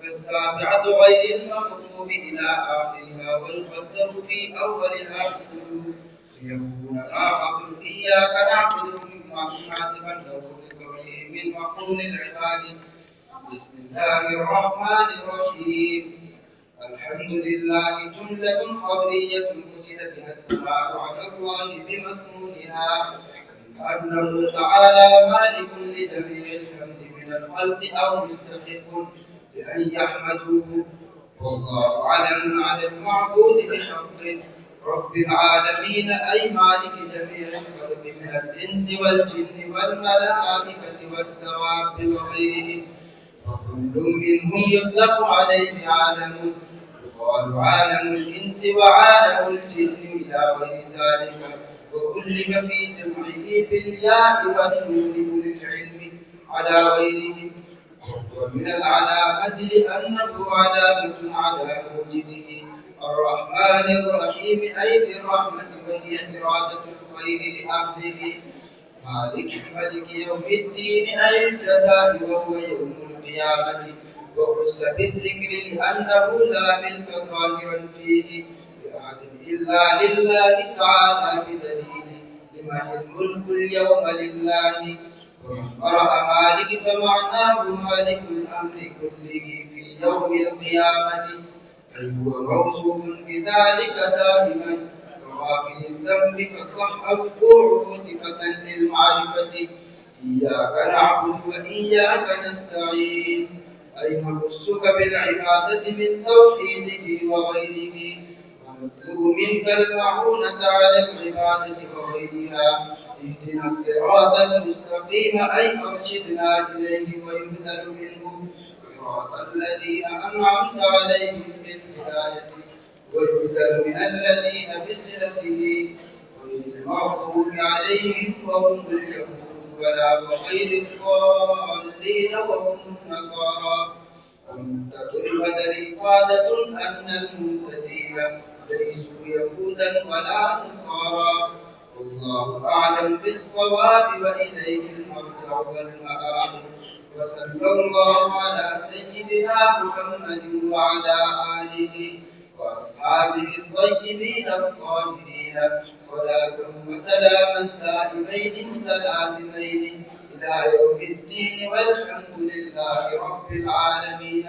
فالسابعة غير المغضوب إلى آخرها ويقدر في أولها القلوب ليكون ما قبل إياك نعبد محاسبا له بقوله من مقول العباد. بسم الله الرحمن الرحيم. الحمد لله جملة خبرية قصد بها الثناء على الله بمضمونها أنه تعالى مالك لجميع الحمد من الخلق أو مستحق لأن يحمدوه، والله أعلم على المعبود بحق رب العالمين أي مالك جميع الخلق من الإنس والجن والملائكة والدواب وغيرهم، وكل منهم يطلق عليه عالم، يقال عالم الإنس وعالم الجن إلى غير ذلك، وكلم في جمعه بالياء والنون أولي العلم على غيرهم. ومن العلامة لأنه علامة على موجده الرحمن الرحيم أي بالرحمة وهي إرادة الخير لأهله. مالك يوم الدين أي الجزاء وهو يوم القيامة. وخص بالذكر لأنه لا ملك ظاهرا فيه لأحد إلا لله تعالى بدليل لمن الملك اليوم لله. ومن قرأ مالك فمعناه مالك الأمر كله في يوم القيامة، أي هو موصوف بذلك دائما كغافل الذنب فصح وقوعه صفة للمعرفة. إياك نعبد وإياك نستعين أي نخصك بالعبادة من توحيده وغيره، ونطلب منك المعونة على العبادة وغيرها. اهدنا الصراط المستقيم أي أرشدنا إليه ويهدى منه صراط الذين أنعمت عليهم بالهداية ويهدى من الذين بصلته غير المغضوب عليهم وهم اليهود ولا غير الضالين وهم النصارى. ومنتقل إفادة أن المهتدين ليسوا يهودا ولا نصارى، والله أعلم بالصواب وإليه المرجع والمآب. وصلى الله على سيدنا محمد وعلى آله وأصحابه الطيبين الطاهرين صلاة وسلاما دائمين متلازمين إلى يوم الدين والحمد لله رب العالمين.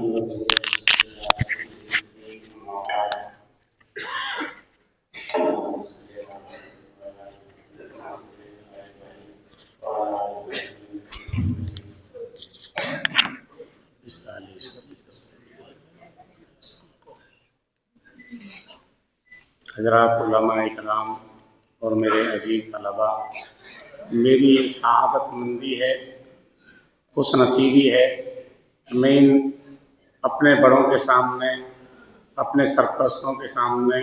حضرات علماء کرام اور میرے عزیز طلبا، میری سعادت مندی ہے، خوش نصیبی ہے کہ میں اپنے بڑوں کے سامنے، اپنے سرپرستوں کے سامنے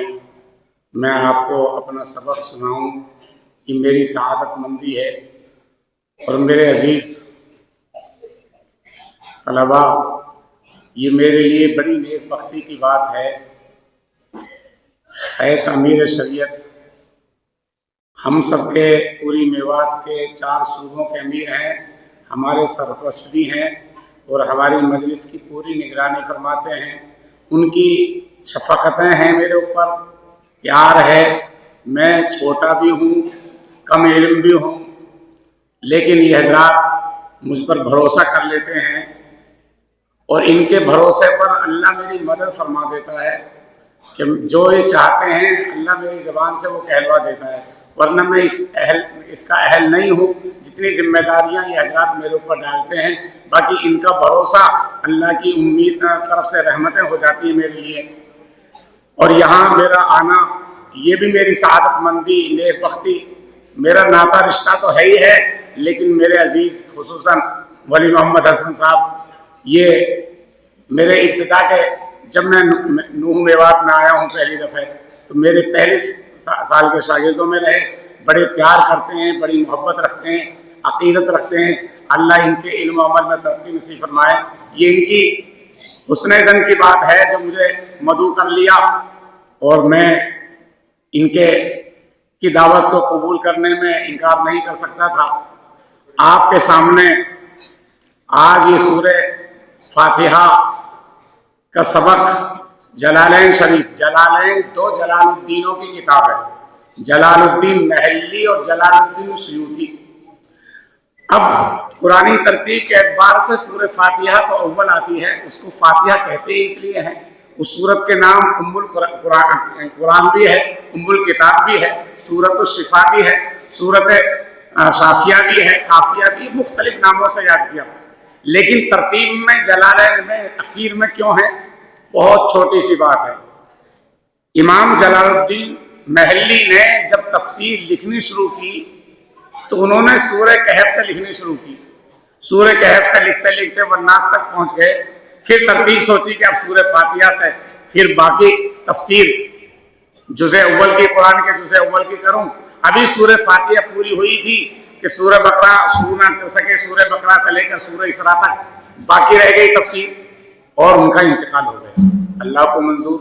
میں آپ کو اپنا سبق سناؤں۔ یہ میری سعادت مندی ہے۔ اور میرے عزیز طلبا، یہ میرے لیے بڑی نیک بختی کی بات ہے۔ ایک امیر شریعت، ہم سب کے پوری میوات کے 4 صوبوں کے امیر ہیں، ہمارے سرپرست بھی ہیں اور ہماری مجلس کی پوری نگرانی فرماتے ہیں۔ ان کی شفقتیں ہیں میرے اوپر، پیار ہے۔ میں چھوٹا بھی ہوں، کم علم بھی ہوں، لیکن یہ حضرات مجھ پر بھروسہ کر لیتے ہیں اور ان کے بھروسے پر اللہ میری مدد فرما دیتا ہے کہ جو یہ چاہتے ہیں اللہ میری زبان سے وہ کہلوا دیتا ہے، ورنہ میں اس کا اہل نہیں ہوں۔ جتنی ذمہ داریاں یہ حضرات میرے اوپر ڈالتے ہیں، باقی ان کا بھروسہ، اللہ کی امید طرف سے رحمتیں ہو جاتی ہیں میرے لیے۔ اور یہاں میرا آنا یہ بھی میری سعادت مندی، نیک بختی، میرا ناتا رشتہ تو ہے ہی ہے، لیکن میرے عزیز خصوصاً ولی محمد حسن صاحب، یہ میرے ابتدا کے، جب میں نوح میوات میں آیا ہوں پہلی دفعہ، تو میرے پہلے سال کے شاگردوں میں رہے، بڑے پیار کرتے ہیں، بڑی محبت رکھتے ہیں، عقیدت رکھتے ہیں۔ اللہ ان کے علم و عمل میں ترقی نصیب فرمائے۔ یہ ان کی حسن زن کی بات ہے جو مجھے مدعو کر لیا، اور میں ان کی دعوت کو قبول کرنے میں انکار نہیں کر سکتا تھا۔ آپ کے سامنے آج یہ سورہ فاتحہ کا سبق، جلالین شریف، جلالین 2 جلال الدینوں کی کتاب ہے، جلال الدین محلی اور جلال الدین سیوطی۔ اب قرآنی ترتیب کے اعتبار سے سورہ فاتحہ تو اول آتی ہے، اس کو فاتحہ کہتے ہی اس لیے ہیں۔ اس سورت کے نام ام القرآن بھی ہے، ام الکتاب بھی ہے، سورت الشفا بھی ہے، سورت شافیہ بھی ہے، کافیہ بھی، مختلف ناموں سے یاد کیا۔ لیکن ترتیب میں جلالین میں اخیر میں کیوں ہے؟ بہت چھوٹی سی بات ہے۔ امام جلال الدین محلی نے جب تفسیر لکھنی شروع کی تو انہوں نے سورہ کہف سے لکھنی شروع کی۔ سورہ کہف سے لکھتے لکھتے والناس تک پہنچ گئے، پھر ترتیب سوچی کہ اب سورہ فاتحہ سے پھر باقی تفسیر جزء اول کی، قرآن کے جزء اول کی کروں۔ ابھی سورہ فاتحہ پوری ہوئی تھی کہ سورہ بقرہ شروع نہ کر سکے، سورہ بقرہ سے لے کر سورہ اسراء تک باقی رہ گئی تفسیر، اور ان کا انتقال ہو گیا، اللہ کو منظور۔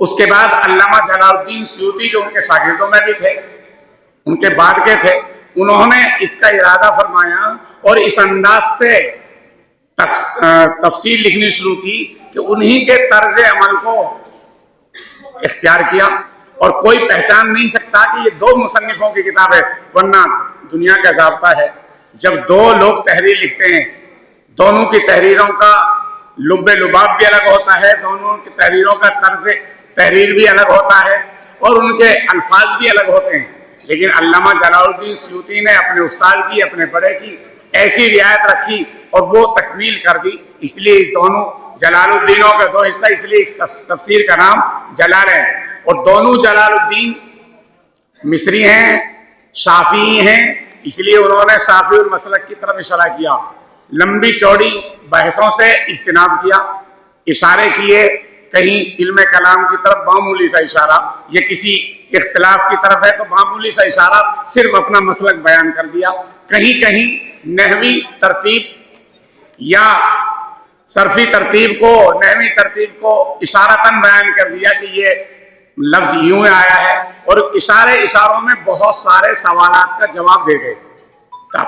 اس کے بعد علامہ جلال الدین سیوطی، جو ان کے شاگردوں میں بھی تھے، ان کے بعد کے تھے، انہوں نے اس کا ارادہ فرمایا اور اس انداز سے تفسیر لکھنی شروع کی کہ انہی کے طرز عمل کو اختیار کیا، اور کوئی پہچان نہیں سکتا کہ یہ 2 مصنفوں کی کتاب ہے، ورنہ دنیا کا ضابطہ ہے جب 2 لوگ تحریر لکھتے ہیں، دونوں کی تحریروں کا لب لباب بھی الگ ہوتا ہے، دونوں کی تحریروں کا طرز تحریر بھی الگ ہوتا ہے، اور ان کے الفاظ بھی الگ ہوتے ہیں۔ لیکن علامہ جلال الدین سیوطی نے اپنے استاد کی، اپنے بڑے کی ایسی رعایت رکھی اور وہ تکمیل کر دی۔ اس لیے اس دونوں جلال الدینوں کا 2 حصہ، اس لیے اس تفسیر کا نام جلال ہے۔ اور دونوں جلال الدین مصری ہیں، شافعی ہیں، اس لیے انہوں نے شافعی المسلک کی طرف اشارہ کیا، لمبی چوڑی بحثوں سے اجتناب کیا، اشارے کیے، کہیں علم کلام کی طرف معمولی سا اشارہ، یا کسی اختلاف کی طرف ہے تو معمولی سا اشارہ، صرف اپنا مسلک بیان کر دیا۔ کہیں کہیں نحوی ترتیب یا صرفی ترتیب کو، نحوی ترتیب کو اشارتاً بیان کر دیا کہ یہ لفظ یوں آیا ہے، اور اشاروں میں بہت سارے سوالات کا جواب دے گئے۔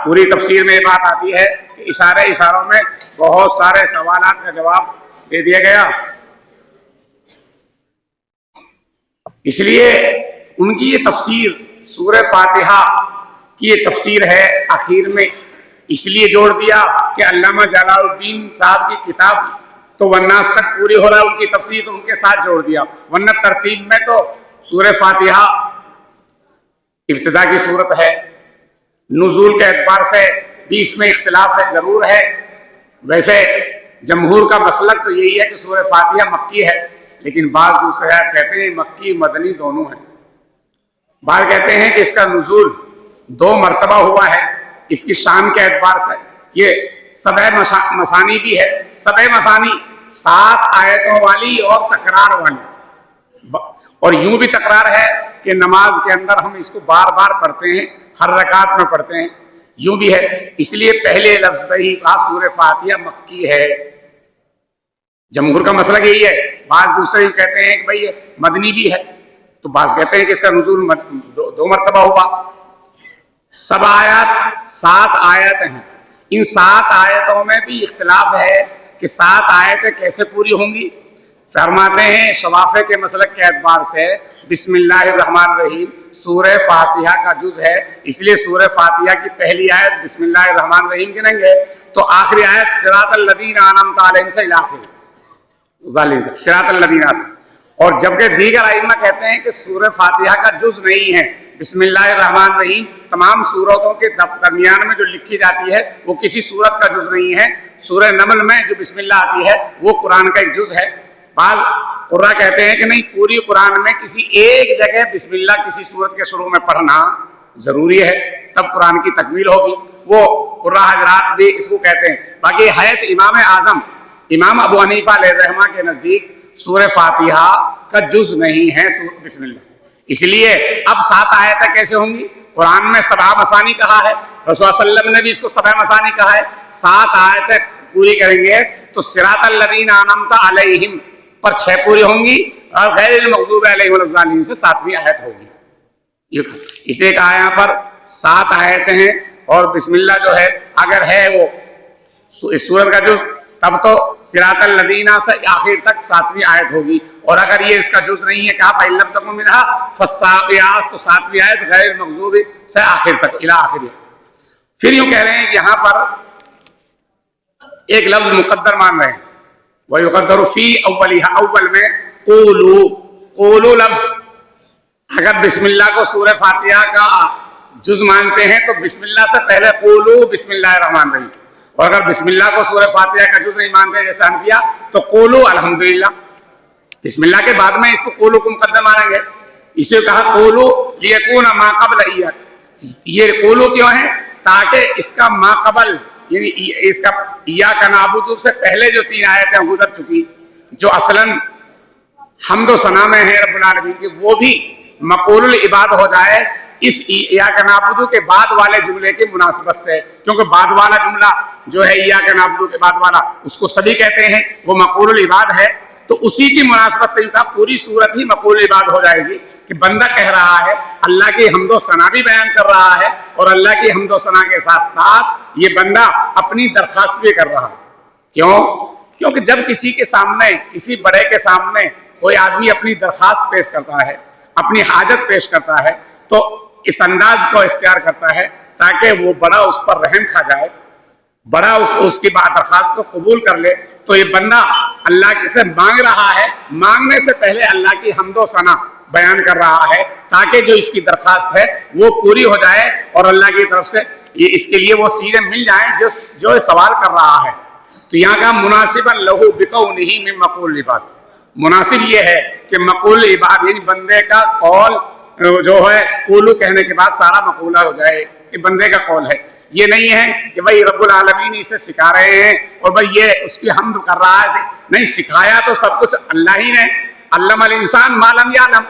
پوری تفسیر میں یہ بات آتی ہے کہ اشاروں میں بہت سارے سوالات کا جواب دے دیا گیا۔ اس لیے ان کی یہ تفسیر، سورہ فاتحہ کی یہ تفسیر ہے، آخر میں اس لیے جوڑ دیا کہ علامہ جلال الدین صاحب کی کتاب تو والناس تک پوری ہو رہا ہے، ان کی تفسیر تو ان کے ساتھ جوڑ دیا، ورنہ ترتیب میں تو سورہ فاتحہ ابتدا کی صورت ہے، نزول کے اعتبار سے بھی اس میں اختلاف ہے، ضرور ہے۔ ویسے جمہور کا مسلک تو یہی ہے کہ سورہ فاتحہ مکی ہے، لیکن بعض دوسرے کہتے ہیں مکی مدنی دونوں ہیں۔ بعض کہتے ہیں کہ اس کا نزول 2 مرتبہ ہوا ہے، اس کی شان کے اعتبار سے یہ سبع مثانی بھی ہے۔ سبع مثانی 7 آیتوں والی اور تکرار والی، اور یوں بھی تکرار ہے کہ نماز کے اندر ہم اس کو بار بار پڑھتے ہیں، ہر رکعت میں پڑھتے ہیں، یوں بھی ہے۔ اس لیے پہلے لفظ میں ہی کہا سورہ فاتحہ مکی ہے۔ جمہور کا مسئلہ یہی ہے، بعض دوسرے کہتے ہیں کہ بھئی یہ مدنی بھی ہے، تو بعض کہتے ہیں کہ اس کا نزول 2 مرتبہ ہوا۔ سب آیات 7 آیتیں ہیں، ان 7 آیتوں میں بھی اختلاف ہے کہ 7 آیتیں کیسے پوری ہوں گی۔ فرماتے ہیں شوافع کے مسلک کے اعتبار سے بسم اللہ الرحمن الرحیم سورہ فاتحہ کا جز ہے، اس لیے سورہ فاتحہ کی پہلی آیت بسم اللہ الرحمن الرحیم گنیں گے تو آخری آیت صراط الذین انعمت علیہم سے الاخر ظالم صراط الذین سے، اور جبکہ دیگر ائمہ کہتے ہیں کہ سورہ فاتحہ کا جز نہیں ہے۔ بسم اللہ الرحمن الرحیم تمام سورتوں کے درمیان میں جو لکھی جاتی ہے وہ کسی سورت کا جز نہیں ہے۔ سورہ نمل میں جو بسم اللہ آتی ہے وہ قرآن کا ایک جز ہے۔ بعض قراء کہتے ہیں کہ نہیں، پوری قرآن میں کسی ایک جگہ بسم اللہ کسی سورت کے شروع میں پڑھنا ضروری ہے، تب قرآن کی تکمیل ہوگی۔ وہ قراء حضرات بھی اس کو کہتے ہیں۔ باقی حیث امام اعظم امام ابو حنیفہ علیہ رحمہ کے نزدیک سورہ فاتحہ کا جز نہیں ہے بسم اللہ، اس لیے اب 7 آیتیں کیسے ہوں گی؟ قرآن میں 7 مثانی کہا ہے، رسول اللہ صلی اللہ علیہ وسلم نے بھی اس کو 7 مثانی کہا ہے۔ 7 آیتیں پوری کریں گے تو صراط الذین انعمت علیہم پر 6 پوری ہوں گی، اور غیر المغضوب علیہم ولا الضالین سے 7ویں آیت ہوگی۔ اس لیے کہا یہاں پر 7 آیتیں ہیں، اور بسم اللہ جو ہے اگر ہے وہ اس سورت کا جز تب تو صراط الذین سے آخر تک 7ویں آیت ہوگی، اور اگر یہ اس کا جز نہیں ہے کہا فإن لم تکن منها فالسابعات تو 7ویں آیت غیر المغضوب سے آخر تک الی آخر۔ پھر یوں کہہ رہے ہیں کہ یہاں پر ایک لفظ مقدر مان رہے ہیں، وَيُقَدَّرُ فِي أَوَّلِهَا، اول میں قولو لفظ، اگر بسم اللہ کو سورہ فاتحہ کا جز مانتے ہیں تو بسم اللہ سے پہلے قولو بسم اللہ الرحمن الرحیم، اور اگر بسم اللہ کو سورہ فاتحہ کا جز نہیں مانتے جیسے حنفیہ تو قولو الحمدللہ، بسم اللہ کے بعد میں اس کو قولو کو مقدم مانیں گے۔ اسے کہا قولو لیکون ما قبل ایاک، یہ قولو کیوں ہے؟ تاکہ اس کا ما قبل یعنی اس کا ایاک نعبد سے پہلے جو 3 آیتیں گزر چکی جو اصلاً حمد و ثنا میں ہیں رب العالمین کی، وہ بھی مقول العباد ہو جائے اس ایاک نعبد کے بعد والے جملے کی مناسبت سے، کیونکہ بعد والا جملہ جو ہے ایاک نعبد کے بعد والا اس کو سبھی کہتے ہیں، وہ مقول العباد ہے، تو اسی کی مناسبت سے کا پوری صورت ہی مقول العباد ہو جائے گی کہ بندہ کہہ رہا ہے، اللہ کی حمد و ثنا بھی بیان کر رہا ہے، اور اللہ کی حمد و ثنا کے ساتھ ساتھ یہ بندہ اپنی درخواست بھی کر رہا ہے۔ کیوں؟ کیونکہ جب کسی کے سامنے، کسی بڑے کے سامنے کوئی آدمی اپنی درخواست پیش کرتا ہے، اپنی حاجت پیش کرتا ہے، تو اس انداز کو اختیار کرتا ہے تاکہ وہ بڑا اس پر رحم کھا جائے، بڑا اس کی درخواست کو قبول کر لے۔ تو یہ بندہ اللہ سے مانگ رہا ہے، مانگنے سے پہلے اللہ کی حمد و ثنا بیان کر رہا ہے تاکہ جو اس کی درخواست ہے وہ پوری ہو جائے، اور اللہ کی طرف سے یہ اس کے لیے وہ چیزیں مل جائیں جو سوال کر رہا ہے۔ تو یہاں کا مناسبا لہو بکونہ من مقول العباد، مناسب یہ ہے کہ مقول العباد یعنی بندے کا قول جو ہے قولو کہنے کے بعد سارا مقولہ ہو جائے، یہ بندے کا قول ہے۔ یہ نہیں ہے کہ بھائی رب العالمین اسے سکھا رہے ہیں اور بھائی یہ اس کی حمد کر رہا ہے، نہیں، سکھایا تو سب کچھ اللہ ہی نے، علم الانسان ما لم یعلم،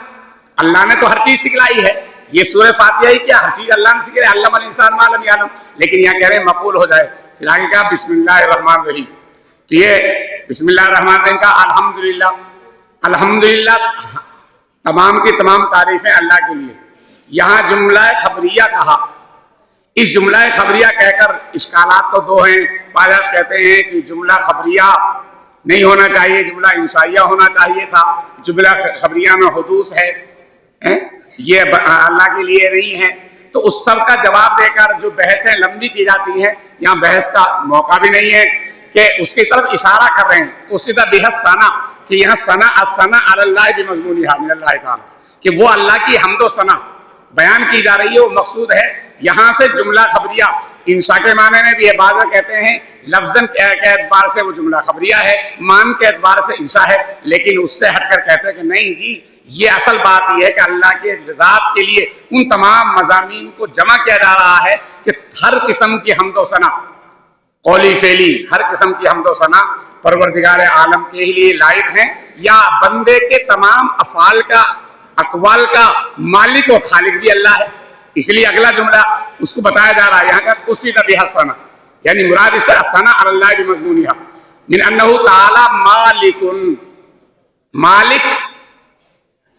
اللہ نے تو ہر چیز سکھلائی ہے۔ یہ سورہ فاتحہ ہی کیا، ہر چیز اللہ نے سکھلائی، علم الانسان ما لم یعلم، لیکن یہاں کہہ رہے ہیں مقول ہو جائے۔ پھر آگے کہا بسم اللہ الرحمن الرحیم، تو یہ بسم اللہ الرحمن الرحیم کا الحمدللہ، الحمدللہ تمام کی تمام تعریفیں اللہ کے لیے۔ یہاں جملہ خبریہ کہا، اس جملہ خبریہ کہہ کر اشکالات تو 2 ہیں۔ بعض کہتے ہیں کہ جملہ خبریہ نہیں ہونا چاہیے، جملہ انشائیہ ہونا چاہیے تھا، جملہ خبریہ میں حدوث ہے، یہ اللہ کے لیے نہیں ہے۔ تو اس سب کا جواب دے کر جو بحثیں لمبی کی جاتی ہیں، یہاں بحث کا موقع بھی نہیں ہے۔ کہ اس کی طرف اشارہ کر رہے ہیں قصد بہ ثنا کہ یہاں ثنا الثنا علی اللہ بمضمونها من اللہ تعالی کہ وہ اللہ کی حمد و ثنا بیان کی جا رہی ہے، وہ مقصود ہے۔ یہاں سے جملہ خبریہ انشاء کے معنی میں بھی بعض کہتے ہیں لفظاً کے اعتبار سے وہ جملہ خبریہ ہے، مان کے اعتبار سے انشاء ہے، لیکن اس سے ہٹ کر کہتے ہیں کہ نہیں جی یہ اصل بات یہ ہے کہ اللہ کے ذات کے لیے ان تمام مضامین کو جمع کیا جا رہا ہے کہ ہر قسم کی حمد و ثنا قولی فعلی ہر قسم کی حمد و ثنا پروردگار عالم کے ہی لیے لائق ہیں، یا بندے کے تمام افعال کا اقوال کا مالک و خالق بھی اللہ ہے۔ اس لیے اگلا جملہ اس کو بتایا جا رہا ہے یہاں کا قصد بہ ثنا، یعنی مراد اس سے ثنا علی اللہ بمضمونها من انہ تعالی مالک، مالک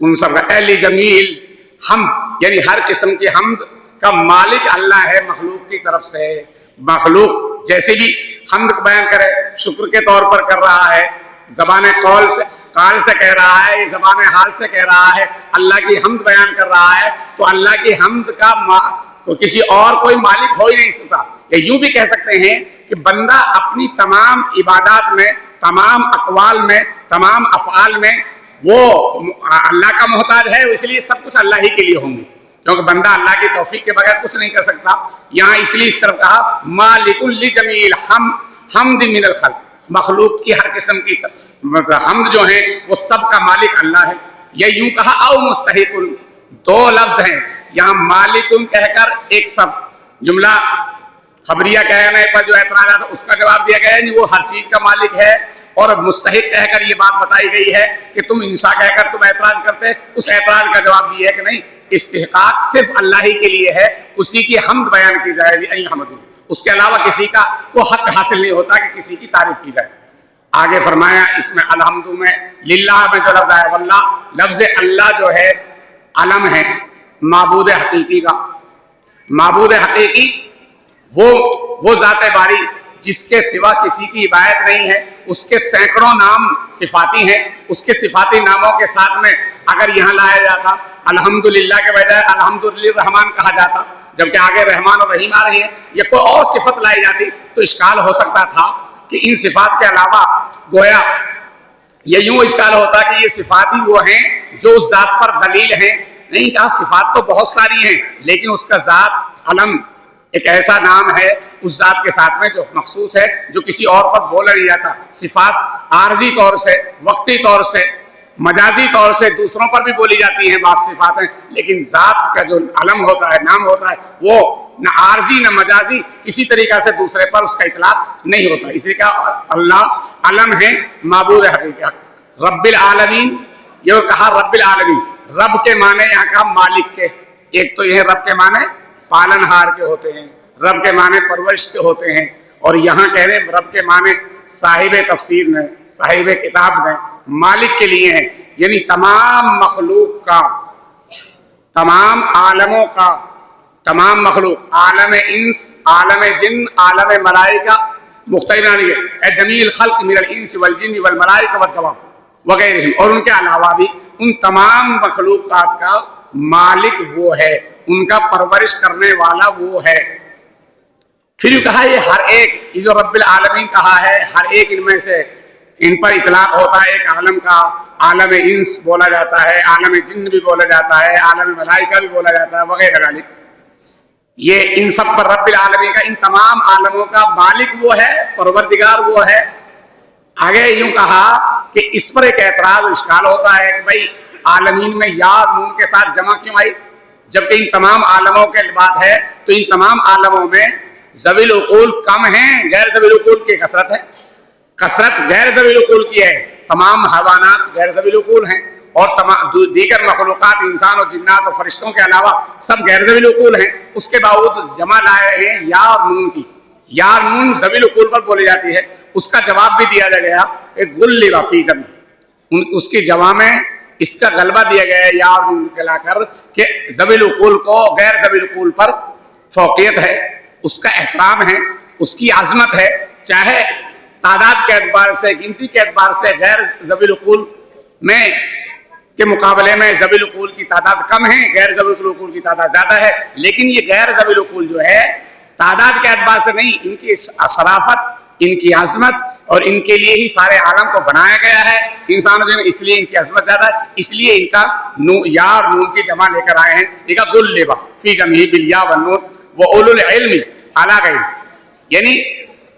ان سب کا اہل جمیل حمد، یعنی ہر قسم کی حمد کا مالک اللہ ہے مخلوق کی طرف سے۔ مخلوق جیسے بھی حمد کو بیان کرے شکر کے طور پر کر رہا ہے، زبان قال سے کہہ رہا ہے، زبان حال سے کہہ رہا ہے، اللہ کی حمد بیان کر رہا ہے، تو اللہ کی حمد کا تو کسی اور کوئی مالک ہو ہی نہیں سکتا۔ یا یوں بھی کہہ سکتے ہیں کہ بندہ اپنی تمام عبادات میں، تمام اقوال میں، تمام افعال میں وہ اللہ کا محتاج ہے، اس لیے سب کچھ اللہ ہی کے لیے ہوں گے، کیونکہ بندہ اللہ کی توفیق کے بغیر کچھ نہیں کر سکتا۔ یہاں اس لیے اس طرف کہا مالک لجمیل حمد من الخلق، مخلوق کی ہر قسم کی حمد جو ہے وہ سب کا مالک اللہ ہے۔ یہ یوں کہا او مستحق، دو لفظ ہیں یہاں، مالک کہہ کر ایک سب جملہ خبریہ کہنے پر جو اعتراض آتا اس کا جواب دیا گیا ہے وہ ہر چیز کا مالک ہے، اور مستحق کہہ کر یہ بات بتائی گئی ہے کہ تم انشاء کہہ کر تم اعتراض کرتے، اس اعتراض کا جواب یہ ہے کہ نہیں، استحقاق صرف اللہ ہی کے لیے ہے، اسی کی حمد بیان کی جائے گی، این حمد، اس کے علاوہ کسی کا وہ حق حاصل نہیں ہوتا کہ کسی کی تعریف کی جائے۔ آگے فرمایا اس میں الحمد میں للہ میں جو لفظ ہے واللہ، لفظ اللہ جو ہے علم ہے معبود حقیقی کا۔ معبود حقیقی وہ ذات باری جس کے سوا کسی کی عبادت نہیں ہے، اس کے سینکڑوں نام صفاتی ہیں، اس کے صفاتی ناموں کے ساتھ میں اگر یہاں لایا جاتا الحمدللہ کے بجائے الحمدللہ کہا جاتا، جبکہ آگے رحمان اور رحیم آ رہی ہے، یہ کوئی اور صفت لائی جاتی تو اشکال ہو سکتا تھا کہ ان صفات کے علاوہ گویا یہ یوں اشکال ہوتا کہ یہ صفات ہی وہ ہیں جو اس ذات پر دلیل ہیں۔ نہیں کہا صفات تو بہت ساری ہیں، لیکن اس کا ذات علم ایک ایسا نام ہے اس ذات کے ساتھ میں جو مخصوص ہے، جو کسی اور پر بولا نہیں جاتا۔ صفات عارضی طور سے، وقتی طور سے، مجازی طور سے دوسروں پر بھی بولی جاتی ہیں بعض صفاتیں، لیکن ذات کا جو علم ہوتا ہے، نام ہوتا ہے، وہ نہ عارضی نہ مجازی کسی طریقہ سے دوسرے پر اس کا اطلاق نہیں ہوتا۔ اس لیے کہا اللہ علم ہے معبود حقیقت۔ رب العالمین، یہ کہا رب العالمین، رب کے معنی یہاں کہا مالک کے، ایک تو یہ رب کے معنی پالن ہار کے ہوتے ہیں، رب کے معنی پرورش کے ہوتے ہیں، اور یہاں کہہ رہے ہیں رب کے معنی صاحب تفسیر نے، صاحب کتاب نے، مالک کے لیے ہیں، یعنی تمام مخلوق کا، تمام عالموں کا، تمام مخلوق، عالم انس، عالم جن، عالم ملائکہ، مختلف نہیں ہے، اے جمیل خلق من الانس والجن والملائکہ والدواب وغیرہ، اور ان کے علاوہ بھی ان تمام مخلوقات کا مالک وہ ہے، ان کا پرورش کرنے والا وہ ہے۔ پھر کہا یہ ہر ایک، یہ جو رب العالمین کہا ہے، ہر ایک ان میں سے ان پر اطلاق ہوتا ہے، ایک عالم کا عالم انس بولا جاتا ہے، عالم جن بھی بولا جاتا ہے، عالم ملائکہ بھی بولا جاتا ہے وغیرہ۔ یہ ان سب پر رب العالمین کا، ان تمام عالموں کا مالک وہ ہے، پروردگار وہ ہے۔ آگے یوں کہا کہ اس پر ایک اعتراض اشکال ہوتا ہے کہ بھائی عالمین میں یا نون کے ساتھ جمع کیوں آئی، جبکہ ان تمام عالموں کے بات ہے تو ان تمام عالموں میں ذوی العقول کم ہیں، غیر ذوی العقول کی کثرت ہے، کثرت غیر ذوی العقول کی ہے، تمام حیوانات غیر ذوی العقول ہیں، اور دیگر مخلوقات انسان اور جنات اور فرشتوں کے علاوہ سب غیر ذوی العقول ہیں، اس کے باوجود جمع لائے رہے ہیں یا اور نون کی۔ یا نون ذوی العقول پر بولی جاتی ہے، اس کا جواب بھی دیا گیا غلب فی جمع، اس کی جمع میں اس کا غلبہ دیا گیا ہے یا اور نون کلا کر کہ ذوی العقول کو غیر ذوی العقول پر فوقیت ہے، اس کا احترام ہے، اس کی عظمت ہے، چاہے تعداد کے اعتبار سے، گنتی کے اعتبار سے غیر ذوی العقول میں کے مقابلے میں ذوی العقول کی تعداد کم ہے، غیر ذوی العقول کی تعداد زیادہ ہے، لیکن یہ غیر ذوی العقول جو ہے تعداد کے اعتبار سے نہیں، ان کی شرافت، ان کی عظمت اور ان کے لیے ہی سارے عالم کو بنایا گیا ہے انسانوں نے، اس لیے ان کی عظمت زیادہ ہے، اس لیے ان کا یار نون کی جمع لے کر آئے ہیں. یہ کا غلبا فی جمعہ بالیا والنون واولو العلم علی غیر، یعنی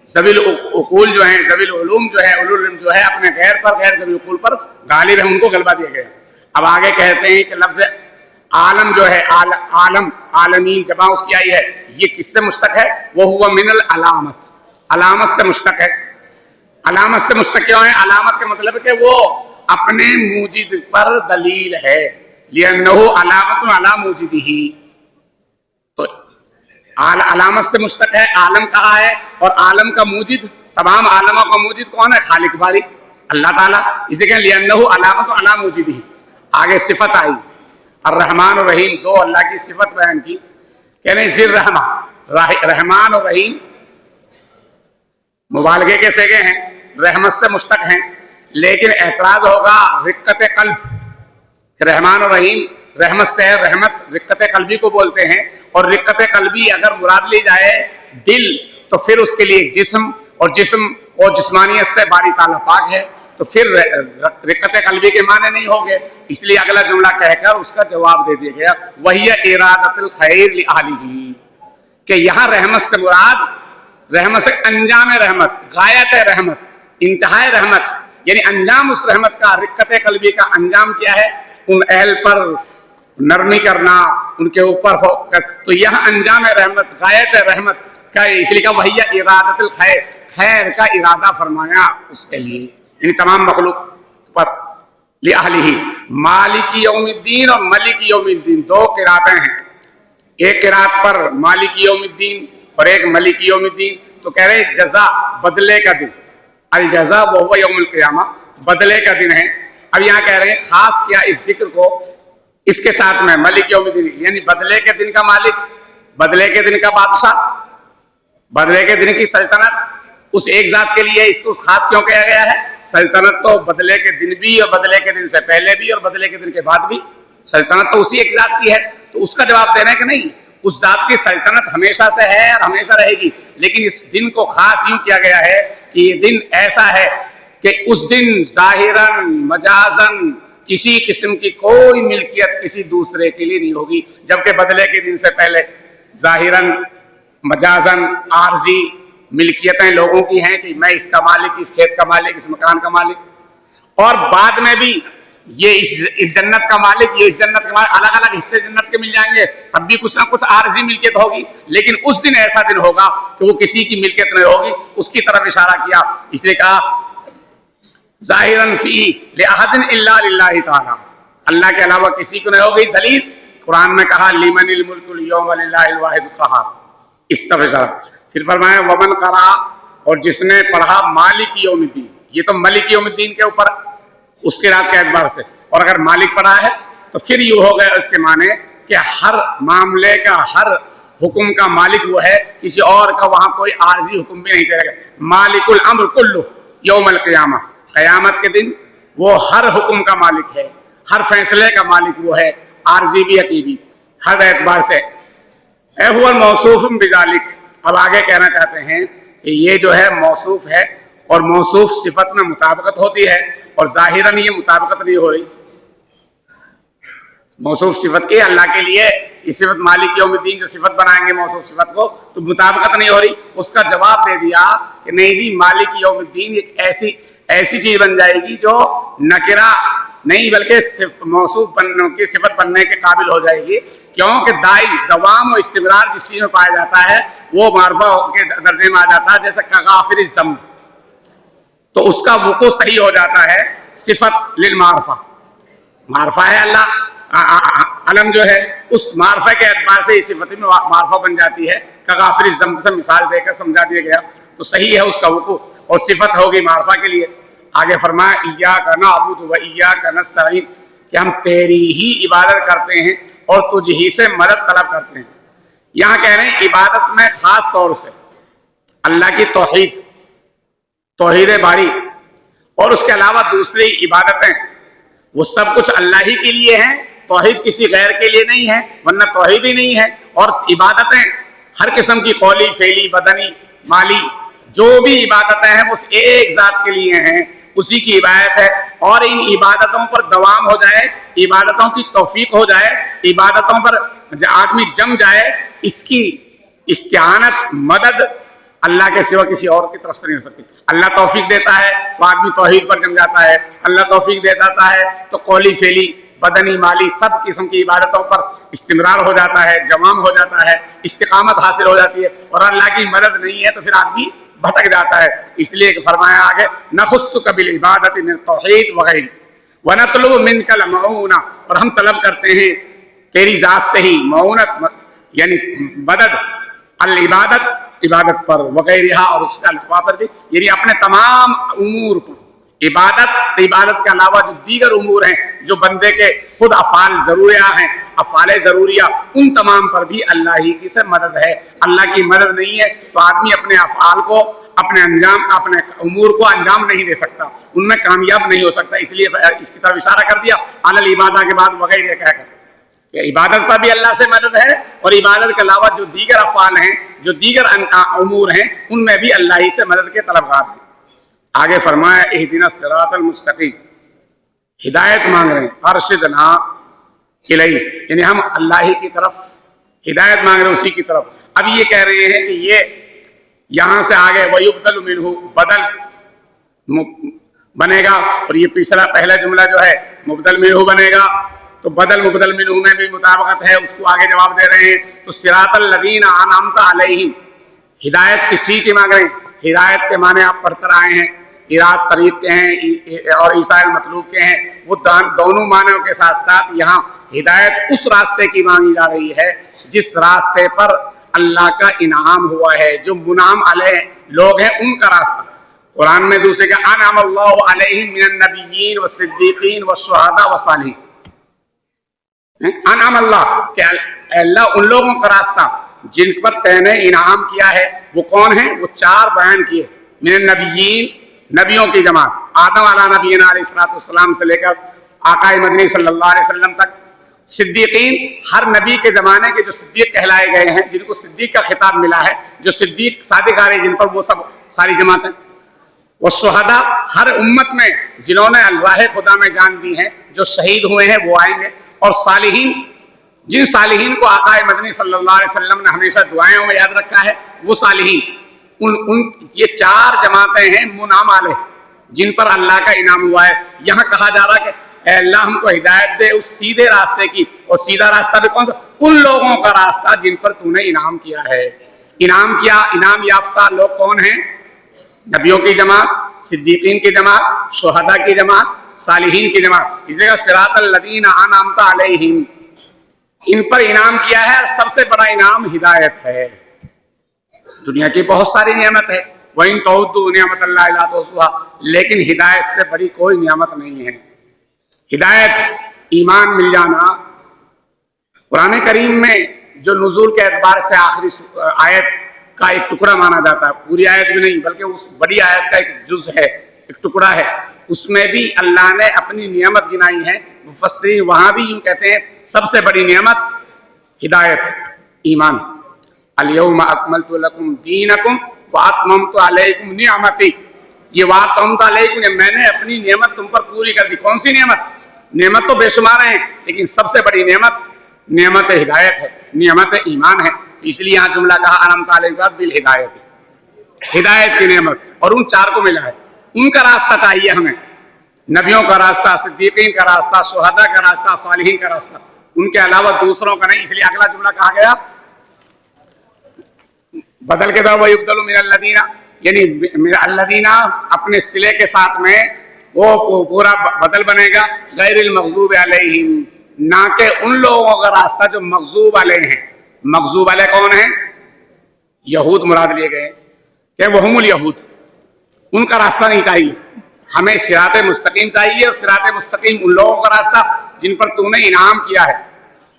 ذوی العقول جو ہیں، ذوی العلوم جو ہے، اولو العلم جو ہے اپنے غیر پر، غیر ذوی العقول پر غالب ہے، ان کو غلبہ دیا گیا. اب آگے کہتے ہیں کہ لفظ عالم جو ہے، عالم عالمین جمع اس کی آئی ہے، یہ کس سے مشتق ہے؟ وہ ہوا من العلامت، علامت سے مشتق ہے. علامت سے مشتق کیوں ہے؟ علامت کا مطلب ہے کہ وہ اپنے موجد پر دلیل ہے، لِأَنَّهُ عَلَامَةٌ عَلَى مُوجِدِهِ. تو علامت سے مشتق ہے، عالم کہا ہے، اور عالم کا موجد، تمام عالموں کا موجد کون ہے؟ خالق باری اللہ تعالیٰ. اسی کہ لِأَنَّهُ عَلَامَةٌ عَلَى مُوجِدِهِ. آگے صفت آئی الرحمن اور رحیم، دو اللہ کی صفت بیان کی. کہنے ذی الرحمہ، رحمان اور رحیم مبالغے کے صیغے ہیں، رحمت سے مشتق ہیں، لیکن اعتراض ہوگا رقت قلب. رحمان اور رحیم رحمت سے ہے، رحمت رقت قلبی کو بولتے ہیں، اور رقت قلبی اگر مراد لی جائے دل تو پھر اس کے لیے جسم، اور جسم اور جسمانیت سے باری تعالیٰ پاک ہے، تو پھر رقت قلبی کے معنی نہیں ہوگے. اس لیے اگلا جملہ کہہ کر اس کا جواب دے دیا گیا وَهِيَ إِرَادَةُ الْخَيْرِ لِأَهْلِهِ، کہ یہاں رحمت سے مراد، رحمت سے انجام رحمت، غایت رحمت، انتہائی رحمت، یعنی انجام اس رحمت کا، رقت قلبی کا انجام کیا ہے؟ ان اہل پر نرمی کرنا، ان کے اوپر ہو کر. تو یہاں انجام رحمت، غایت رحمت کا، اس لیے کہا وَهِيَ إِرَادَةُ الْخَيْرِ، خیر کا ارادہ فرمایا اس کے لیے، یعنی تمام مخلوق پر. لِأَهْلِهِ مالک یوم الدین اور ملک یوم الدین، دو قراتیں ہیں، ایک قرات پر مالک یوم الدین اور ایک ملک یوم الدین. تو کہہ رہے جزا، بدلے کا دن، الجزا وہو یوم القیامہ، بدلے کا دن ہے. اب یہاں کہہ رہے ہیں خاص کیا اس ذکر کو اس کے ساتھ میں ملک یوم الدین، یعنی بدلے کے دن کا مالک، بدلے کے دن کا بادشاہ، بدلے کے دن کی سلطنت اس ایک ذات کے لیے. اس کو خاص کیوں کہا گیا ہے؟ سلطنت تو بدلے کے دن بھی، اور بدلے کے دن سے پہلے بھی، اور بدلے کے دن کے بعد بھی، سلطنت تو اسی ایک ذات کی ہے. تو اس کا جواب دینا ہے کہ نہیں، اس ذات کی سلطنت ہمیشہ سے ہے اور ہمیشہ رہے گی، لیکن اس دن کو خاص یوں کیا گیا ہے کہ یہ دن ایسا ہے کہ اس دن ظاہراً مجازاً کسی قسم کی کوئی ملکیت کسی دوسرے کے لیے نہیں ہوگی، جبکہ بدلے کے دن سے پہلے ظاہراً مجازاً عارضی ملکیتیں لوگوں کی ہیں کہ میں اس کا مالک، اس کھیت کا مالک، اس مکان کا مالک، اور بعد میں بھی یہ اس جنت کا مالک، یہ اس جنت کا مالک، الگ الگ حصے جنت کے مل جائیں گے، تب بھی کچھ نہ کچھ عارضی ملکیت ہوگی. لیکن اس دن ایسا دن ہوگا کہ وہ کسی کی ملکیت نہیں ہوگی. اس کی طرف اشارہ کیا، اس لیے کہا ظاہراً فی لأحد الا للہ تعالی، اللہ کے علاوہ کسی کو نہیں ہوگی. دلیل قرآن میں کہا لمن الملک اليوم للہ الواحد القہار، اس طرف اشارہ. پھر فرمایا ومن قرأ، اور جس نے پڑھا مالک یوم الدین، یہ تو ملک یوم الدین کے اوپر اس کے رات کے اعتبار سے، اور اگر مالک پڑھا ہے تو پھر یوں ہو گیا اس کے معنی کہ ہر معاملے کا، ہر حکم کا مالک وہ ہے، کسی اور کا وہاں کوئی عارضی حکم بھی نہیں چلے گا. مالک الامر کلہ یوم القیامہ، قیامت کے دن وہ ہر حکم کا مالک ہے، ہر فیصلے کا مالک وہ ہے، عارضی بھی حقیقی بھی، ہر اعتبار سے. اے هو الموصوف بذالک، اب آگے کہنا چاہتے ہیں کہ یہ جو ہے موصوف ہے، اور موصوف صفت میں مطابقت ہوتی ہے، اور ظاہراً یہ مطابقت نہیں ہو رہی. موصوف صفت کی اللہ کے لیے یہ صفت مالک یوم الدین جو صفت بنائیں گے موصوف صفت کو، تو مطابقت نہیں ہو رہی. اس کا جواب دے دیا کہ نہیں جی، مالک یوم الدین ایک ایسی چیز بن جائے گی جو نکرہ نہیں بلکہ موصوف کی صفت بننے کے قابل ہو جائے گی. کیونکہ دائم، دوام و استمرار جس چیز میں پایا جاتا ہے وہ معرفہ کے درجے میں آ جاتا ہے، جیسے کغافر الذنب، تو اس کا وقوع صحیح ہو جاتا ہے صفت للمعرفہ. معرفہ ہے اللہ، علم جو ہے اس معرفہ کے اعتبار سے اس صفت میں معرفہ بن جاتی ہے. کغافر الذنب سے مثال دے کر سمجھا دیا گیا، تو صحیح ہے اس کا وقوع، اور صفت ہوگی معرفہ کے لیے. آگے فرمایا ایاک نعبد و ایاک نستعین، کہ ہم تیری ہی عبادت کرتے ہیں اور تجھ ہی سے مدد طلب کرتے ہیں. یہاں کہہ رہے ہیں عبادت میں خاص طور سے اللہ کی توحید باری، اور اس کے علاوہ دوسری عبادتیں وہ سب کچھ اللہ ہی کے لیے ہیں، توحید کسی غیر کے لیے نہیں ہے، ورنہ توحید ہی نہیں ہے. اور عبادتیں ہر قسم کی قولی، فعلی، بدنی، مالی، جو بھی عبادتیں ہیں وہ ایک ذات کے لیے ہیں، اسی کی عبادت ہے، اور ان عبادتوں پر دوام ہو جائے، عبادتوں کی توفیق ہو جائے، عبادتوں پر آدمی جم جائے، اس کی استعانت مدد اللہ کے سوا کسی اور کی طرف سے نہیں ہو سکتی۔ اللہ توفیق دیتا ہے تو آدمی توحید پر جم جاتا ہے، اللہ توفیق دیتا ہے تو قولی فعلی بدنی مالی سب قسم کی عبادتوں پر استمرار ہو جاتا ہے، جوام ہو جاتا ہے، استقامت حاصل ہو جاتی ہے، اور اللہ کی مدد نہیں ہے تو پھر آدمی بھٹک جاتا ہے۔ اس لیے کہ فرمایا آگے نخصک بالعبادت من توحید وغیرہ ونطلب منک المعونہ، اور ہم طلب کرتے ہیں تیری ذات سے ہی معونت یعنی مدد، العبادت عبادت پر، وغیرہ اور اس کا الفاظ پر بھی، یعنی اپنے تمام امور پر، عبادت کے علاوہ جو دیگر امور ہیں جو بندے کے خود افعال ضروریہ ہیں، افعال ضروریہ، ان تمام پر بھی اللہ ہی کی سے مدد ہے۔ اللہ کی مدد نہیں ہے تو آدمی اپنے افعال کو، اپنے امور کو انجام نہیں دے سکتا، ان میں کامیاب نہیں ہو سکتا۔ اس لیے اس کی طرف اشارہ کر دیا علی العبادہ کے بعد وغیرہ کہہ کر کہ عبادت پر بھی اللہ سے مدد ہے، اور عبادت کے علاوہ جو دیگر افعال ہیں، جو دیگر امور ہیں، ان میں بھی اللہ ہی سے مدد کے طلبگار ہیں۔ آگے فرمایا اہدنا الصراط المستقیم، ہدایت مانگ رہے ہیں، ارشدنا الیہ، یعنی ہم اللہ ہی کی طرف ہدایت مانگ رہے ہیں، اسی کی طرف۔ اب یہ کہہ رہے ہیں کہ یہ یہاں سے آگے وَيُبْدَلُ مِنْهُ بدل بنے گا، اور یہ پہلا جملہ جو ہے مبدل منہ بنے گا، تو بدل مبدل منہ میں بھی مطابقت ہے، اس کو آگے جواب دے رہے ہیں۔ تو صراط الذین انعمت علیہم، ہدایت کسی کی مانگ رہے ہیں؟ ہدایت کے معنی آپ پڑھ کر آئے ہیں، ہدایت طریق کے ہیں اور عیسیٰ المطلوب کے ہیں، وہ دونوں معنیوں کے ساتھ ساتھ یہاں ہدایت اس راستے کی مانگی جا رہی ہے جس راستے پر اللہ کا انعام ہوا ہے، جو منعم علیہ لوگ ہیں ان کا راستہ۔ قرآن میں دوسرے کا انعم اللہ علیہم من النبیین والصدیقین والشہداء والصالحین، انعم اللہ کہ اللہ ان لوگوں کا راستہ جن پر تے نے انعام کیا ہے، وہ کون ہیں؟ وہ چار بیان کیے، من النبیین نبیوں کی جماعت، آدم علیہ نبینا علیہ الصلوۃ والسلام سے لے کر آقا مدنی صلی اللہ علیہ وسلم تک، صدیقین ہر نبی کے زمانے کے جو صدیق کہلائے گئے ہیں، جن کو صدیق کا خطاب ملا ہے، جو صدیق صادق آ رہے جن پر، وہ سب ساری جماعتیں، والشہداء ہر امت میں جنہوں نے راہ خدا میں جان دی ہے، جو شہید ہوئے ہیں وہ آئیں گے، اور صالحین جن صالحین کو آقا مدنی صلی اللہ علیہ وسلم نے ہمیشہ دعائیں میں یاد رکھا ہے، وہ صالحین، یہ چار جماعتیں ہیں منعم علیہ جن پر اللہ کا انعام ہوا ہے۔ یہاں کہا جا رہا کہ اے اللہ ہم کو ہدایت دے اس سیدھے راستے کی، اور سیدھا راستہ بھی کون سا؟ ان لوگوں کا راستہ جن پر تو نے انعام کیا ہے۔ انعام کیا، انعام یافتہ لوگ کون ہیں؟ نبیوں کی جماعت، صدیقین کی جماعت، شہداء کی جماعت، صالحین کی جماعت۔ اس لیے صراط الذین انعمت علیہم، ان پر انعام کیا ہے، اور سب سے بڑا انعام ہدایت ہے۔ دنیا کی بہت ساری نعمت ہے، وَإِن تَعُدُّوا نِعْمَتَ اللَّهِ لَا تُحْصُوهَا، لیکن ہدایت سے بڑی کوئی نعمت نہیں ہے۔ ہدایت ایمان مل جانا، قرآن کریم میں جو نزول کے اعتبار سے آخری آیت کا ایک ٹکڑا مانا جاتا ہے، پوری آیت بھی نہیں بلکہ اس بڑی آیت کا ایک جز ہے، ایک ٹکڑا ہے، اس میں بھی اللہ نے اپنی نعمت گنائی ہے۔ مفسرین وہاں بھی یوں کہتے ہیں سب سے بڑی نعمت ہدایت، ایمان۔ الیوم اکملت لکم دینکم واتممت علیکم نعمتی، یہ واتممت علیکم، میں نے اپنی نعمت تم پر پوری کر دی۔ کون سی نعمت؟ نعمت تو بے شمار ہیں، لیکن سب سے بڑی نعمت ہدایت ہے، نعمت ایمان ہے۔ اس لیے یہاں جملہ کہا انعمت علیکم بالہدایت، ہدایت کی نعمت، اور ان چار کو ملا ہے۔ ان کا راستہ چاہیے ہمیں، نبیوں کا راستہ، صدیقین کا راستہ، شہداء کا راستہ، صالحین کا راستہ، ان کے علاوہ دوسروں کا نہیں۔ اس لیے اگلا جملہ کہا گیا بدل کے طور وَيُبْدَلُ مِنَ الَّذِينَ، یعنی الذین اپنے صلے کے ساتھ میں وہ پورا بدل بنے گا، غیر المغضوب علیہم، نہ کہ ان لوگوں کا راستہ جو مغضوب علیہ ہیں۔ مغضوب علیہ کون ہیں؟ یہود مراد لیے گئے کہ وہم الیہود، ان کا راستہ نہیں چاہیے ہمیں، صراط مستقیم چاہیے، اور صراط مستقیم ان لوگوں کا راستہ جن پر تو نے انعام کیا ہے۔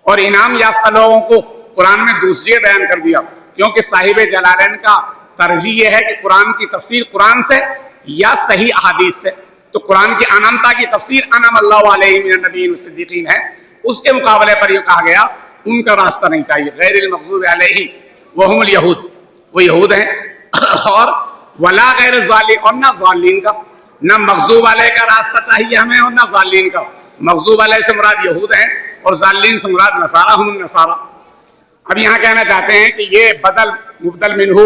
اور انعام یافتہ لوگوں کو قرآن میں دوسری بیان کر دیا، کیونکہ صاحب جلالین کا ترجیح یہ ہے کہ قرآن کی تفسیر قرآن سے یا صحیح احادیث سے، تو قرآن کی انعمتا کی تفسیر انعم اللہ علیہ من النبیین والصدیقین ہے، اس کے مقابلے پر یہ کہا گیا ان کا راستہ نہیں چاہیے، غیر المغضوب علیہم وہم الیہود، وہ یہود ہیں، اور ولا غیر ضالین، اور نہ ضالین کا، نہ مغضوب علیہ کا راستہ چاہیے ہمیں اور نہ ضالین کا۔ مغضوب علیہ سے مراد یہود ہیں اور ضالین سے مراد نصارہ ہم النصارہ۔ اب یہاں کہنا چاہتے ہیں کہ یہ بدل مبدل منہ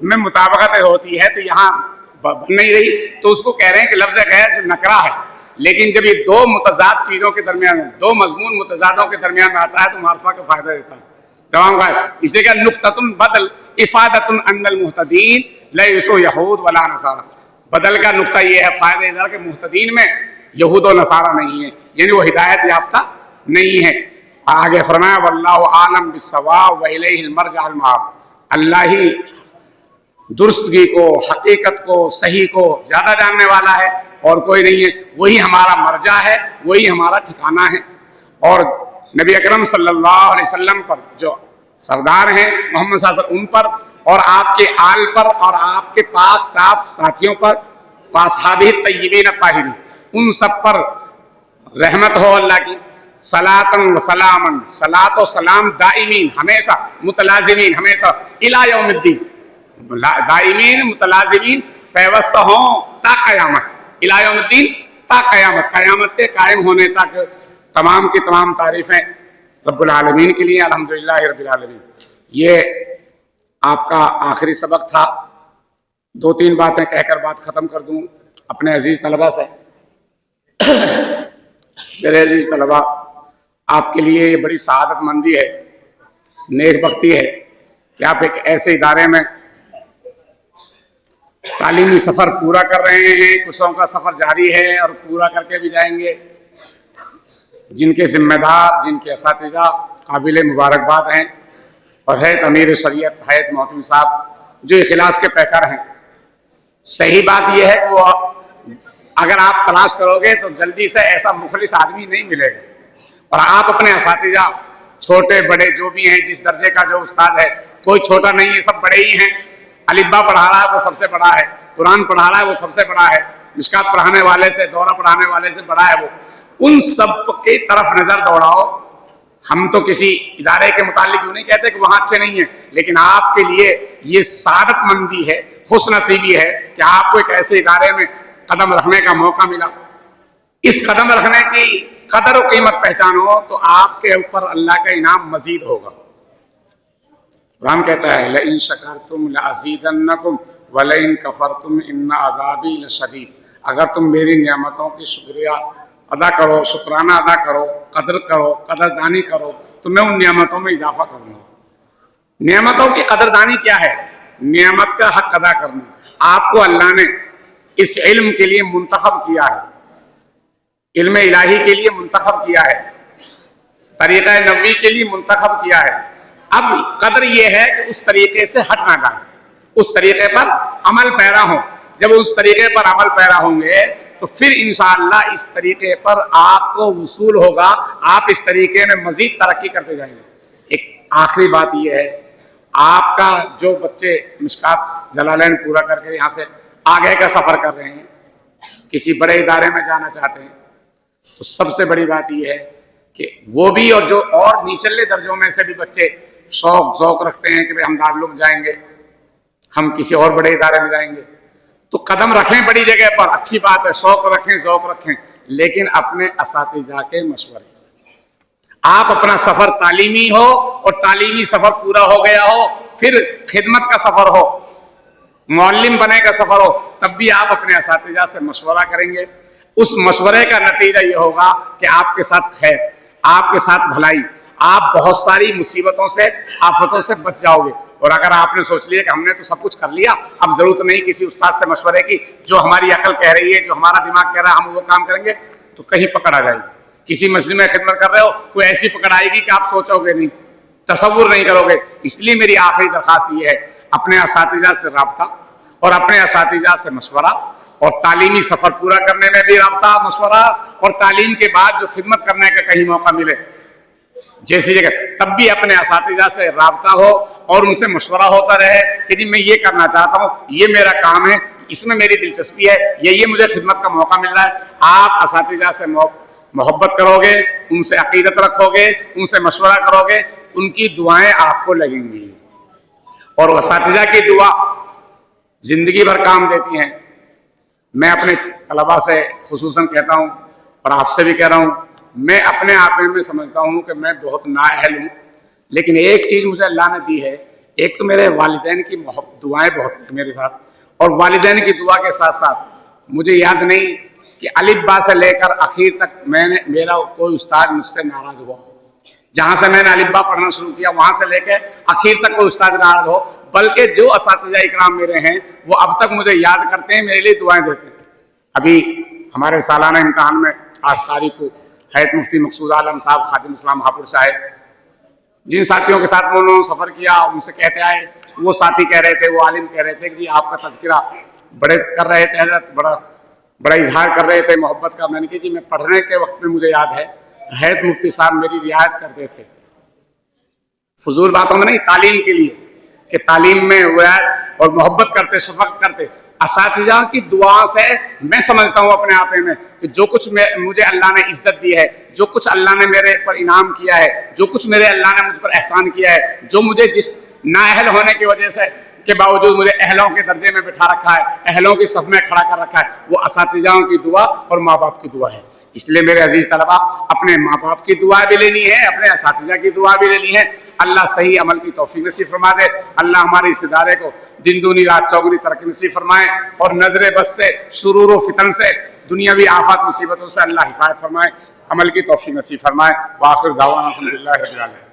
میں مطابقت ہوتی ہے تو یہاں بن نہیں رہی، تو اس کو کہہ رہے ہیں کہ لفظ غیر جو نکرہ ہے، لیکن جب یہ دو متضاد چیزوں کے درمیان میں، دو مضمون متضادوں کے درمیان میں آتا ہے تو معرفہ کا فائدہ دیتا ہے تمام کا، اس لیے کہ نقطۃ بدل افادۃ ان المہتدین لیسوا یہود ولا نصارى، بدل کا نقطہ یہ ہے فائدہ ادھر کہ مہتدین میں یہود و نصارہ نہیں ہیں، یعنی وہ ہدایت یافتہ نہیں ہے۔ آگے فرمایا واللہ عالم بالصواب والیہ المرجع المآب، اللہ ہی درستگی کو، حقیقت کو، صحیح کو زیادہ جاننے والا ہے اور کوئی نہیں ہے، وہی ہمارا مرجع ہے، وہی ہمارا ٹھکانہ ہے۔ اور نبی اکرم صلی اللہ علیہ وسلم پر جو سردار ہیں محمد صلی اللہ علیہ وسلم، ان پر اور آپ کے آل پر اور آپ کے پاک صاف ساتھیوں پر، اصحابہ الطیبین الطاہرین، ان سب پر رحمت ہو اللہ کی، صلاۃ و سلاما، صلاۃ و سلام دائمین، ہمیشہ متلازمین، ہمیشہ الی یوم الدین، دائمین متلازمین پیوستہ ہوں تا قیامت، الی یوم الدین تا قیامت، قیامت کے قائم ہونے تک تمام کی تمام تعریفیں رب العالمین کے لیے، الحمدللہ رب العالمین۔ یہ آپ کا آخری سبق تھا، دو تین باتیں کہہ کر بات ختم کر دوں اپنے عزیز طلبہ سے۔ میرے عزیز طلبہ، آپ کے لیے یہ بڑی سعادت مندی ہے، نیک بختی ہے کہ آپ ایک ایسے ادارے میں تعلیمی سفر پورا کر رہے ہیں، کچھوں کا سفر جاری ہے اور پورا کر کے بھی جائیں گے، جن کے ذمہ دار، جن کے اساتذہ قابل مبارکباد ہیں، اور حیات امیر شریعت حیات محتمی صاحب جو اخلاص کے پیکر ہیں۔ صحیح بات یہ ہے کہ وہ اگر آپ تلاش کرو گے تو جلدی سے ایسا مخلص آدمی نہیں ملے گا، اور آپ اپنے اساتذہ چھوٹے بڑے جو بھی ہیں، جس درجے کا جو استاد ہے، کوئی چھوٹا نہیں ہے، سب بڑے ہی ہیں۔ الفبا پڑھا رہا ہے وہ سب سے بڑا ہے، قرآن پڑھا رہا ہے وہ سب سے بڑا ہے، مشکات پڑھانے والے سے، دورہ پڑھانے والے سے بڑا ہے وہ، ان سب کی طرف نظر دوڑاؤ۔ ہم تو کسی ادارے کے متعلق یوں نہیں کہتے کہ وہاں اچھے نہیں ہیں، لیکن آپ کے لیے یہ سعادت مندی ہے، خوش نصیبی ہے کہ آپ کو ایک ایسے ادارے میں قدم رکھنے کا موقع ملا۔ اس قدم رکھنے کی قدر و قیمت پہچانو تو آپ کے اوپر اللہ کا انعام مزید ہوگا۔ قرآن کہتا ہے لئن شکرتم لازیدنکم ولئن کفرتم ان عذابی لشدید، اگر تم میری نعمتوں کی شکریہ ادا کرو، شکرانہ ادا کرو، قدردانی کرو تو میں ان نعمتوں میں اضافہ کروں گا۔ نعمتوں کی قدردانی کیا ہے؟ نعمت کا حق ادا کرنا۔ آپ کو اللہ نے اس علم کے لیے منتخب کیا ہے، علم الہی کے لیے منتخب کیا ہے، طریقہ نبوی کے لیے منتخب کیا ہے۔ اب قدر یہ ہے کہ اس طریقے سے ہٹ نہ جائیں، اس طریقے پر عمل پیرا ہوں۔ جب اس طریقے پر عمل پیرا ہوں گے تو پھر انشاءاللہ اس طریقے پر آپ کو وصول ہوگا، آپ اس طریقے میں مزید ترقی کرتے جائیں گے۔ ایک آخری بات یہ ہے، آپ کا جو بچے مشکات جلالین پورا کر کے یہاں سے آگے کا سفر کر رہے ہیں، کسی بڑے ادارے میں جانا چاہتے ہیں، تو سب سے بڑی بات یہ ہے کہ وہ بھی اور جو اور نیچلے درجوں میں سے بھی بچے شوق ذوق رکھتے ہیں کہ ہم دارالعلوم جائیں گے، ہم کسی اور بڑے ادارے میں جائیں گے، تو قدم رکھیں بڑی جگہ پر، اچھی بات ہے، شوق رکھیں ذوق رکھیں، لیکن اپنے اساتذہ کے مشورے سے۔ آپ اپنا سفر تعلیمی ہو اور تعلیمی سفر پورا ہو گیا ہو، پھر خدمت کا سفر ہو، معلم بنے کا سفر ہو، تب بھی آپ اپنے اساتذہ سے مشورہ کریں گے۔ اس مشورے کا نتیجہ یہ ہوگا کہ آپ کے ساتھ خیر، آپ کے ساتھ بھلائی، آپ بہت ساری مصیبتوں سے، آفتوں سے بچ جاؤ گے۔ اور اگر آپ نے سوچ لیا کہ ہم نے تو سب کچھ کر لیا، اب ضرورت نہیں کسی استاد سے مشورے کی، جو ہماری عقل کہہ رہی ہے، جو ہمارا دماغ کہہ رہا ہے ہم وہ کام کریں گے، تو کہیں پکڑ آ جائے گی۔ کسی مسجد میں خدمت کر رہے ہو، کوئی ایسی پکڑ آئے گی کہ آپ سوچو گے نہیں، تصور نہیں کرو گے۔ اس لیے میری آخری درخواست یہ ہے، اپنے اساتذہ سے رابطہ اور اپنے اساتذہ سے مشورہ، اور تعلیمی سفر پورا کرنے میں بھی رابطہ مشورہ، اور تعلیم کے بعد جو خدمت کرنے کا کہیں موقع ملے جیسی جگہ، تب بھی اپنے اساتذہ سے رابطہ ہو اور ان سے مشورہ ہوتا رہے کہ جی میں یہ کرنا چاہتا ہوں، یہ میرا کام ہے، اس میں میری دلچسپی ہے، یہ مجھے خدمت کا موقع مل رہا ہے۔ آپ اساتذہ سے محبت کرو گے، ان سے عقیدت رکھو گے، ان سے مشورہ کرو گے، ان کی دعائیں آپ کو لگیں گی، اور اساتذہ کی دعا زندگی بھر کام دیتی ہیں. میں اپنے طلباء سے خصوصاً کہتا ہوں اور آپ سے بھی کہہ رہا ہوں، میں اپنے آپ میں سمجھتا ہوں کہ میں بہت نااہل ہوں، لیکن ایک چیز مجھے اللہ نے دی ہے. ایک تو میرے والدین کی دعائیں بہت ہیں میرے ساتھ، اور والدین کی دعا کے ساتھ ساتھ مجھے یاد نہیں کہ الف با سے لے کر اخیر تک میرا کوئی استاد مجھ سے ناراض ہوا. جہاں سے میں نے الف با پڑھنا شروع کیا وہاں سے لے کے اخیر تک کوئی استاد ناراض ہو، بلکہ جو اساتذہ اکرام میرے ہیں وہ اب تک مجھے یاد کرتے ہیں، میرے لیے دعائیں دیتے ہیں. ابھی ہمارے سالانہ امتحان میں 8 تاریخ کو حیات مفتی مقصود عالم صاحب خادم اسلام ہاپوڑ سے آئے. جن ساتھیوں کے ساتھ میں انہوں نے سفر کیا ان سے کہتے آئے، وہ ساتھی کہہ رہے تھے، وہ عالم کہہ رہے تھے کہ جی آپ کا تذکرہ بڑے کر رہے تھے حضرت، بڑا اظہار کر رہے تھے محبت کا. میں نے کہا جی میں پڑھنے کے وقت میں مجھے یاد ہے حیات مفتی صاحب میری رعایت کرتے تھے، فضول باتوں میں نہیں، تعلیم کے لیے، کہ تعلیم میں رعایت اور محبت کرتے، شفقت کرتے. اساتذہ کی دعا سے میں سمجھتا ہوں اپنے آپ میں کہ جو کچھ مجھے اللہ نے عزت دی ہے، جو کچھ اللہ نے میرے پر انعام کیا ہے، جو کچھ میرے اللہ نے مجھ پر احسان کیا ہے، جو مجھے جس نااہل ہونے کی وجہ سے کے باوجود مجھے اہلوں کے درجے میں بٹھا رکھا ہے، اہلوں کی صف میں کھڑا کر رکھا ہے، وہ اساتذہوں کی دعا اور ماں باپ کی دعا ہے. اس لیے میرے عزیز طلباء، اپنے ماں باپ کی دعا بھی لینی ہے، اپنے اساتذہ کی دعا بھی لینی ہے. اللہ صحیح عمل کی توفیق نصیب فرما دے. اللہ ہمارے اس ادارے کو دن دونی رات چوگنی ترقی نصیب فرمائے، اور نظر بس سے، شرور و فتن سے، دنیاوی آفات مصیبتوں سے اللہ حفاظت فرمائے، عمل کی توفیق نصیب فرمائے. وآخر دعوانا الحمدللہ رب العالمین.